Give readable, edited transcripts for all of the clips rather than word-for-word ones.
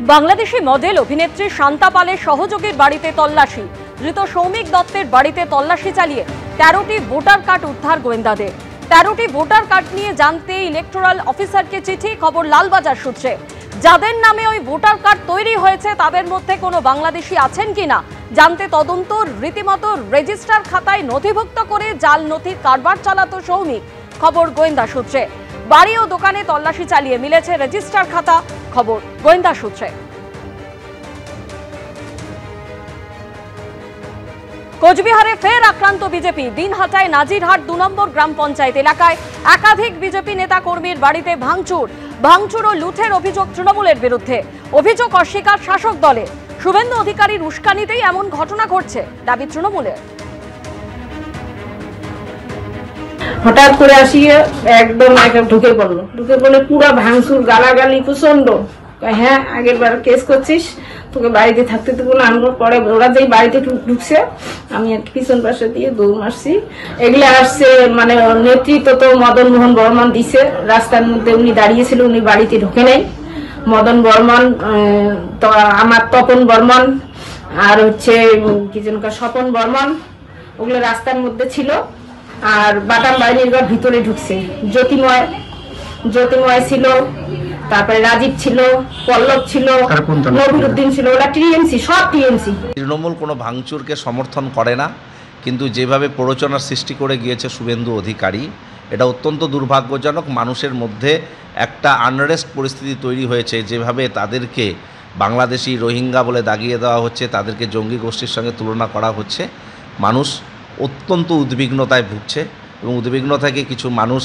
Bangladeshi model অভিনেত্রী শান্তা পালের সহযোগীর বাড়িতে তল্লাশি। ধৃত সৌমিক দত্তের বাড়িতে তল্লাশি চালিয়ে 13টি ভোটার কার্ড উদ্ধার গোয়েন্দাদের। 13টি ভোটার কার্ড নিয়ে জানতে ইলেকটোরাল অফিসারকে চিঠি। খবর লালবাজার সূত্রে। যাদের নামে ওই ভোটার কার্ড তৈরি হয়েছে তাদের মধ্যে কোনো বাংলাদেশি আছেন কিনা জানতে তদন্ত। রীতিমতো রেজিস্টার খাতায় নথিভুক্ত করে জাল নথির কারবার চালাতো সৌমিক। খবর গোয়েন্দা সূত্রে। বাড়ি ও দোকানে তল্লাশি চালিয়ে মিলেছে রেজিস্টার খাতা। খবর গোয়েন্দা সূত্রে। কোচবিহারে ফের আক্রান্ত বিজেপি। দিনহাটায় নাজিরহাট 2 নম্বর গ্রাম পঞ্চায়েত এলাকায় একাধিক বিজেপি নেতা কর্মীর বাড়িতে ভাঙচুর ও লুঠের অভিযোগ তৃণমূলের বিরুদ্ধে। অভিযোগ অস্বীকার শাসক দলের। শুভেন্দু অধিকারীর উস্কানিতেই এমন ঘটনা ঘটছে দাবি তৃণমূলের। হঠাৎ করে আসিয়ে একদম ঢুকে পড়লে পুরো ভাঙচুর, গালাগালি প্রচন্ড। হ্যাঁ, আগের বার কেস করছিস, তোকে বাড়িতে থাকতে দেবো না। আমরা পরে ওরা যেই বাড়িতে ঢুকছে আমি আর পিছন পাশে দিয়ে দৌড় মারছি। এগুলো আসছে মানে নেতৃত্ব তো মদন মোহন বর্মন দিছে। রাস্তার মধ্যে উনি দাঁড়িয়েছিল, উনি বাড়িতে ঢুকে নেই। মদন বর্মন, আমার তপন বর্মন আর হচ্ছে কি যেন স্বপন বর্মন, ওগুলো রাস্তার মধ্যে ছিল। আর বাটাম বাহিনীর ভিতরে ঢুকছে। জ্যোতিময় ছিল, তারপরে রাজীব ছিল, পল্লব ছিল, নবিরুদ্দিন ছিল। ওরা টিএমসি, সব টিএমসি। তৃণমূল কোনো ভাঙচুরকে সমর্থন করে না, কিন্তু যেভাবে প্ররোচনার সৃষ্টি করে গিয়েছে শুভেন্দু অধিকারী, এটা অত্যন্ত দুর্ভাগ্যজনক। মানুষের মধ্যে একটা আনরেস্ট পরিস্থিতি তৈরি হয়েছে। যেভাবে তাদেরকে বাংলাদেশি রোহিঙ্গা বলে দাগিয়ে দেওয়া হচ্ছে, তাদেরকে জঙ্গি গোষ্ঠীর সঙ্গে তুলনা করা হচ্ছে, মানুষ অত্যন্ত উদ্বিগ্নতায় ভুগছে। এবং উদ্বিগ্নতাকে কিছু মানুষ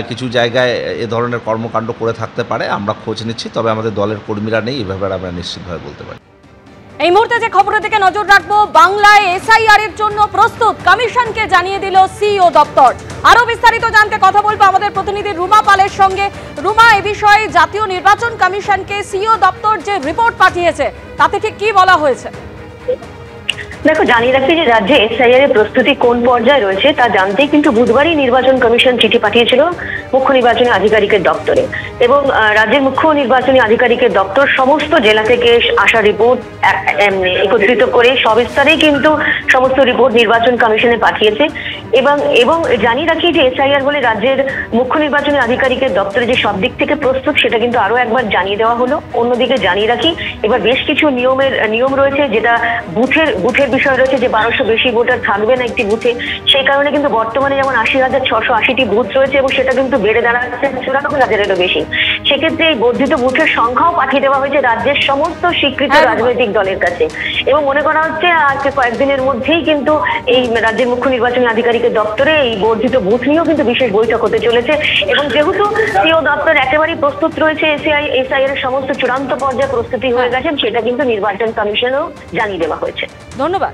কিছু জায়গায় এ ধরনের কর্মকাণ্ড করে থাকতে পারে। আমরা খোঁজ নিচ্ছি, তবে আমাদের দলের কর্মীরা নেই, এ ব্যাপারে আমরা নিশ্চিতভাবে বলতে পারি। এই মুহূর্তে যে খবরের দিকে নজর রাখবো, বাংলায় এসআইআর এর জন্য প্রস্তুত কমিশনকে জানিয়ে দিল সিইও দপ্তর। আরো বিস্তারিত জানতে কথা বলবো আমাদের প্রতিনিধি রুমা পালের সঙ্গে। রুমা, এই বিষয়ে জাতীয় নির্বাচন কমিশনকে সিইও দপ্তর যে রিপোর্ট পাঠিয়েছে তাতে ঠিক কি বলা হয়েছে? দেখো, জানিয়ে রাখি যে রাজ্যে এসআইআর এর প্রস্তুতি কোন পর্যায়ে রয়েছে তা জানতেই কিন্তু বুধবারই নির্বাচন কমিশন চিঠি পাঠিয়েছিল মুখ্য নির্বাচনী আধিকারিকের দপ্তরে। এবং রাজ্যের মুখ্য নির্বাচনী আধিকারিকের দপ্তর সমস্ত জেলা থেকে আসা রিপোর্ট একত্রিত করে সবিস্তারেই কিন্তু সমস্ত রিপোর্ট নির্বাচন কমিশনে পাঠিয়েছে। এবং জানিয়ে রাখি যে এসআইআর বলে রাজ্যের মুখ্য নির্বাচনী আধিকারিকের দপ্তরে যে সব দিক থেকে প্রস্তুত সেটা কিন্তু আরো একবার জানিয়ে দেওয়া হলো। অন্যদিকে জানিয়ে রাখি এবার বেশ কিছু নিয়ম রয়েছে, যেটা বুথের বিষয় রয়েছে যে 1200 বেশি ভোটার থাকবে না একটি বুথে। সেই কারণে কিন্তু বর্তমানে যেমন 80,680টি বুথ রয়েছে এবং সেটা কিন্তু বেড়ে দাঁড়াচ্ছে 94,000-এরও বেশি। সেক্ষেত্রে এই বর্ধিত বুথের সংখ্যাও পাঠিয়ে দেওয়া হয়েছে রাজ্যের সমস্ত স্বীকৃত রাজনৈতিক দলের কাছে। এবং মনে করা হচ্ছে আজকে কয়েকদিনের মধ্যেই কিন্তু এই রাজ্যের মুখ্য নির্বাচনী আধিকারিকের দপ্তরে এই বর্ধিত বুথ নিয়েও কিন্তু বিশেষ বৈঠক হতে চলেছে। এবং যেহেতু সিইও দপ্তর একেবারেই প্রস্তুত রয়েছে, এসআইআর এর সমস্ত চূড়ান্ত পর্যায়ে প্রস্তুতি হয়ে গেছে, সেটা কিন্তু নির্বাচন কমিশনও জানিয়ে দেওয়া হয়েছে। ধন্যবাদ।